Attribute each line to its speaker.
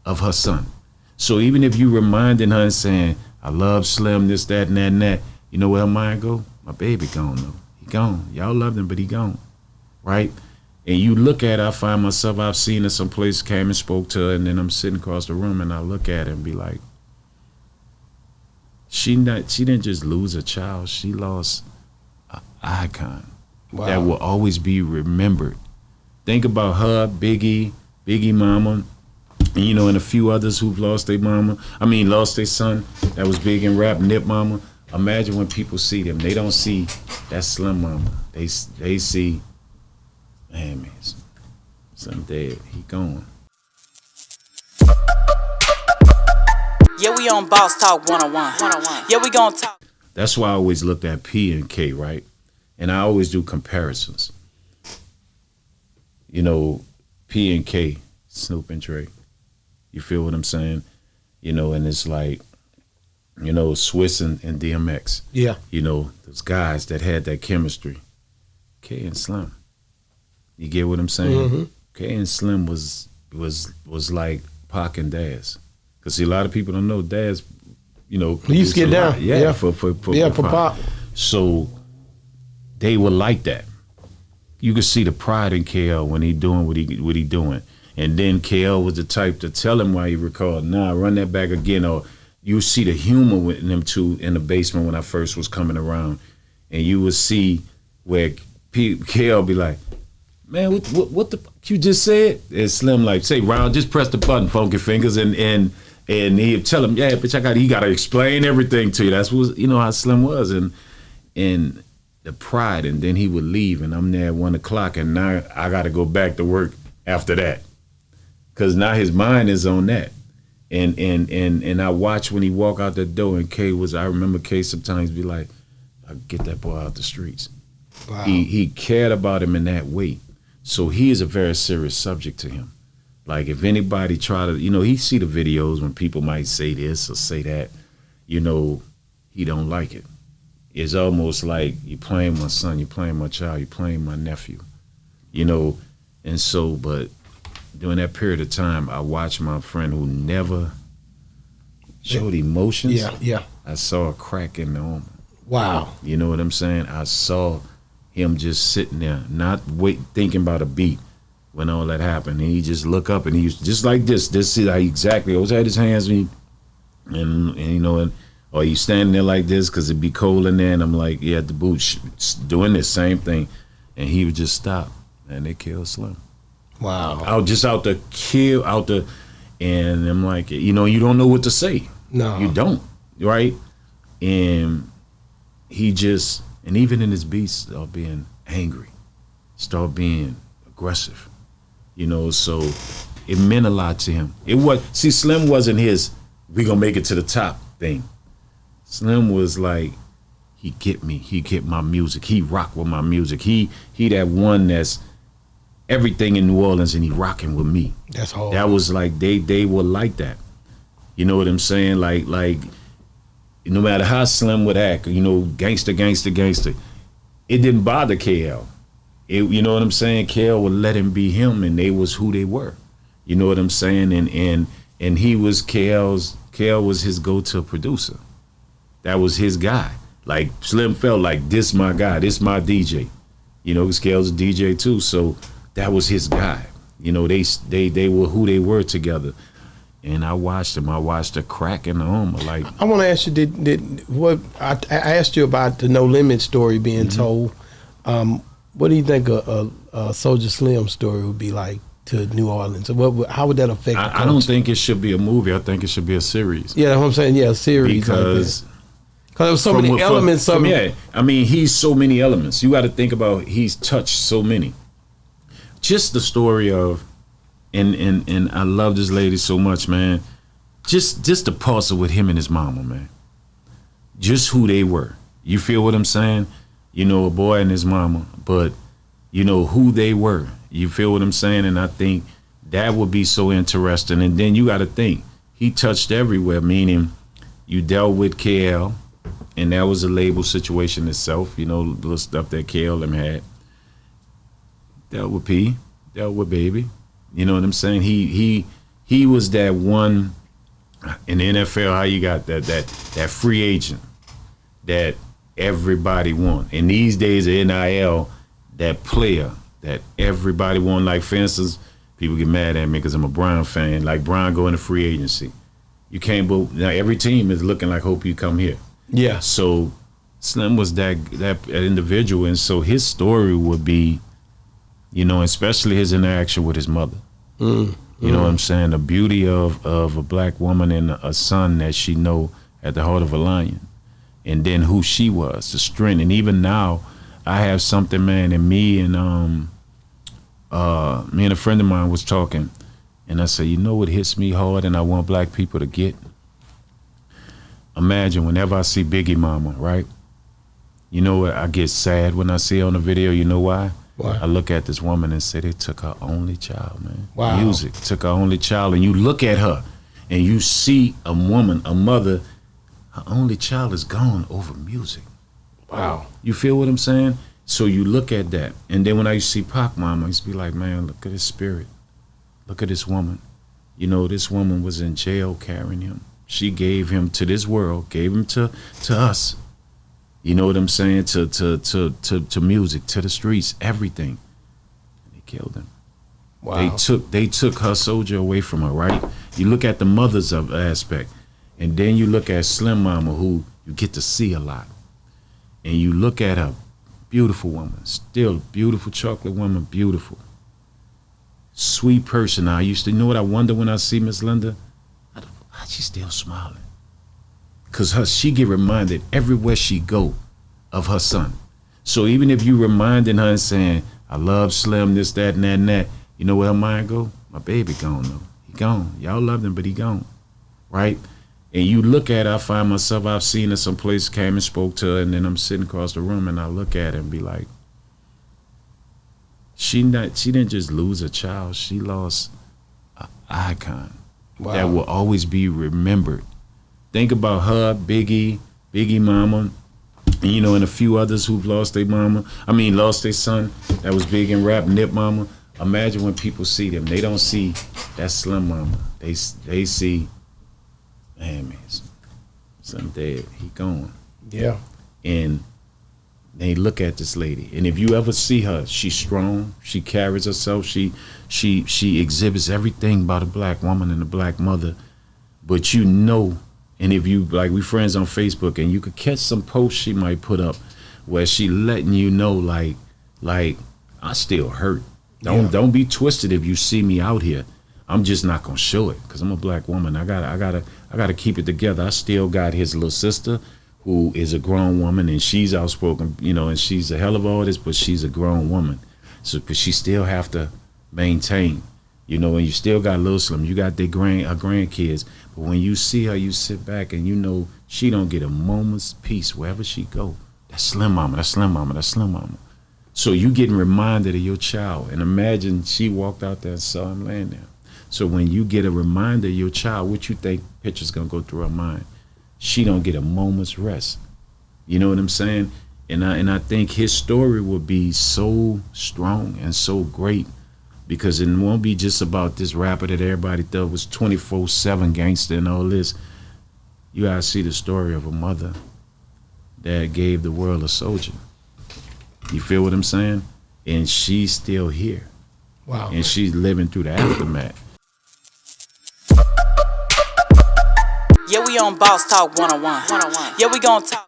Speaker 1: of her son. So even if you reminding her and saying, I love Slim, this, that, and that, and that, you know where her mind go? My baby gone, though. He gone. Y'all loved him, but he gone, right? And you look at her, I find myself, I've seen her someplace, came and spoke to her, and then I'm sitting across the room, and I look at her and be like, she didn't just lose a child, she lost an icon that will always be remembered. Think about her, Biggie Mama, and, you know, and a few others who've lost their mama. Lost their son that was big in rap, Nip Mama. Imagine when people see them, they don't see that Slim Mama. They see, man, Slim dead, he gone.
Speaker 2: Yeah, we on Boss Talk 101. Yeah, we gonna talk.
Speaker 1: That's why I always looked at P and K, right? And I always do comparisons. You know, P and K, Snoop and Dre. You feel what I'm saying? You know, and it's like, you know, Swiss and DMX.
Speaker 3: Yeah.
Speaker 1: You know, those guys that had that chemistry. K and Slim. You get what I'm saying?
Speaker 3: Mm-hmm.
Speaker 1: K and Slim was like Pac and Daz. Because see, a lot of people don't know Daz, you know.
Speaker 3: He used to get down.
Speaker 1: Yeah, for Pac. So they were like that. You could see the pride in KL when he doing what he doing. And then KL was the type to tell him why he recalled, nah, run that back again. Or you see the humor with them two in the basement when I first was coming around. And you would see where KL be like, man, what the fuck you just said? And Slim like, say, Ron, just press the button, funky fingers, and he'd tell him, yeah, bitch, he gotta explain everything to you. That's what, you know, how Slim was, and the pride. And then he would leave, and I'm there at 1 o'clock, and now I gotta go back to work after that, cause now his mind is on that. And I watch when he walk out the door, and I remember K sometimes be like, I get that boy out the streets. Wow. He cared about him in that way. So he is a very serious subject to him. Like if anybody try to, you know, he see the videos when people might say this or say that, you know, he don't like it. It's almost like you playing my son, you playing my child, you playing my nephew, you know. And so, but during that period of time, I watched my friend who never showed emotions.
Speaker 3: Yeah.
Speaker 1: I saw a crack in the armor.
Speaker 3: Wow.
Speaker 1: You know what I'm saying? I saw him just sitting there, not thinking about a beat when all that happened. And he just look up and he was just like this. This is how exactly. Always had his hands and you know, or you standing there like this because it'd be cold in there. And I'm like, yeah, at the booth, doing this same thing. And he would just stop, and they killed Slim.
Speaker 3: Wow.
Speaker 1: And I'm like, you know, you don't know what to say.
Speaker 3: No.
Speaker 1: You don't, right? And he just, and even in his beats, start being angry, start being aggressive, you know, so it meant a lot to him. Slim wasn't his, we gonna make it to the top thing. Slim was like, he get me, he get my music, he rock with my music. He that one that's everything in New Orleans and he rocking with me.
Speaker 3: That's hard.
Speaker 1: That was like, they were like that. You know what I'm saying? Like, no matter how Slim would act, you know, gangster, it didn't bother KL. You know what I'm saying? KL would let him be him, and they was who they were. You know what I'm saying? And he was KL was his go-to producer. That was his guy. Like Slim felt like, this my guy, this my DJ. You know, because KL's a DJ too, so that was his guy. You know, they were who they were together. And I watched him. I watched the crack in the armor. Like,
Speaker 3: I want to ask you, I asked you about the No Limit story being told. What do you think a Soulja Slim story would be like to New Orleans? How would that affect?
Speaker 1: I don't think it should be a movie. I think it should be a series.
Speaker 3: Yeah, that's what I'm saying. Yeah, a series.
Speaker 1: Because
Speaker 3: there was so many elements.
Speaker 1: Yeah, I mean, he's so many elements. You got to think about, he's touched so many. Just the story of. And I love this lady so much, man. Just the puzzle with him and his mama, man. Just who they were. You feel what I'm saying? You know, a boy and his mama, but you know who they were. You feel what I'm saying? And I think that would be so interesting. And then you got to think, he touched everywhere, meaning you dealt with KL, and that was a label situation itself, you know, the little stuff that KL had. Dealt with P, dealt with Baby. You know what I'm saying? He he was that one in the NFL. How you got that free agent that everybody want. And these days of NIL, that player that everybody want. Like for instance, people get mad at me because I'm a Brown fan. Like Brown going to free agency, you can't. Now every team is looking like hope you come here. Yeah. So Slim was that individual, and so his story would be, you know, especially his interaction with his mother. You know what I'm saying? The beauty of a black woman and a son that she know at the heart of a lion. And then who she was, the strength. And even now, I have something, man, and me and a friend of mine was talking, and I said, you know what hits me hard and I want black people to get? Imagine whenever I see Biggie Mama, right? You know what, I get sad when I see her on the video. You know why? Why? I look at this woman and say they took her only child, man. Wow. Music took her only child, and you look at her and you see a woman, a mother, her only child is gone over music. Wow. You feel what I'm saying? So you look at that, and then when I used to see Pac Mama, I used to be like, man, look at his spirit. Look at this woman. You know, this woman was in jail carrying him. She gave him to this world, gave him to us. You know what I'm saying? To music, to the streets, everything. And they killed him. Wow. They took her Soulja away from her, right? You look at the mother's aspect, and then you look at Slim Mama, who you get to see a lot. And you look at her, beautiful woman, still beautiful chocolate woman, beautiful. Sweet person. I used to, you know what I wonder when I see Miss Linda? How's she still smiling? Because she get reminded everywhere she go of her son. So even if you reminding her and saying, I love Slim, this, that, and that, and that, you know where her mind go? My baby gone, though. He gone. Y'all loved him, but he gone. Right? And you look at her, I find myself, I've seen her someplace, came and spoke to her, and then I'm sitting across the room, and I look at her and be like, she didn't just lose a child, she lost an icon. Wow. That will always be remembered. Think about her, Biggie Mama, and you know, and a few others who've lost their mama. I mean, lost their son that was big in rap, Nip Mama. Imagine when people see them, they don't see that Slim Mama. They see, man, Slim dead, he gone. Yeah. And they look at this lady, and if you ever see her, she's strong. She carries herself. She exhibits everything about a black woman and a black mother. But you know, and if you like, we friends on Facebook, and you could catch some posts she might put up where she letting you know, like I still hurt. Don't be twisted if you see me out here. I'm just not gonna show it because I'm a black woman. I gotta keep it together. I still got his little sister, who is a grown woman, and she's outspoken, you know, and she's a hell of an artist, but she's a grown woman. So, but she still have to maintain, you know, and you still got Lil Slim, you got her grandkids, but when you see her, you sit back and you know she don't get a moment's peace wherever she go. That's Slim Mama, that's Slim Mama, that's Slim Mama. So you getting reminded of your child, and imagine she walked out there and saw him laying there. So when you get a reminder of your child, what you think picture's gonna go through her mind? She don't get a moment's rest. You know what I'm saying? And I think his story will be so strong and so great because it won't be just about this rapper that everybody thought was 24/7 gangster and all this. You gotta see the story of a mother that gave the world a soldier. You feel what I'm saying? And she's still here. Wow. And she's living through the aftermath.
Speaker 2: Yeah, we on Boss Talk 101. Yeah, we gon' talk.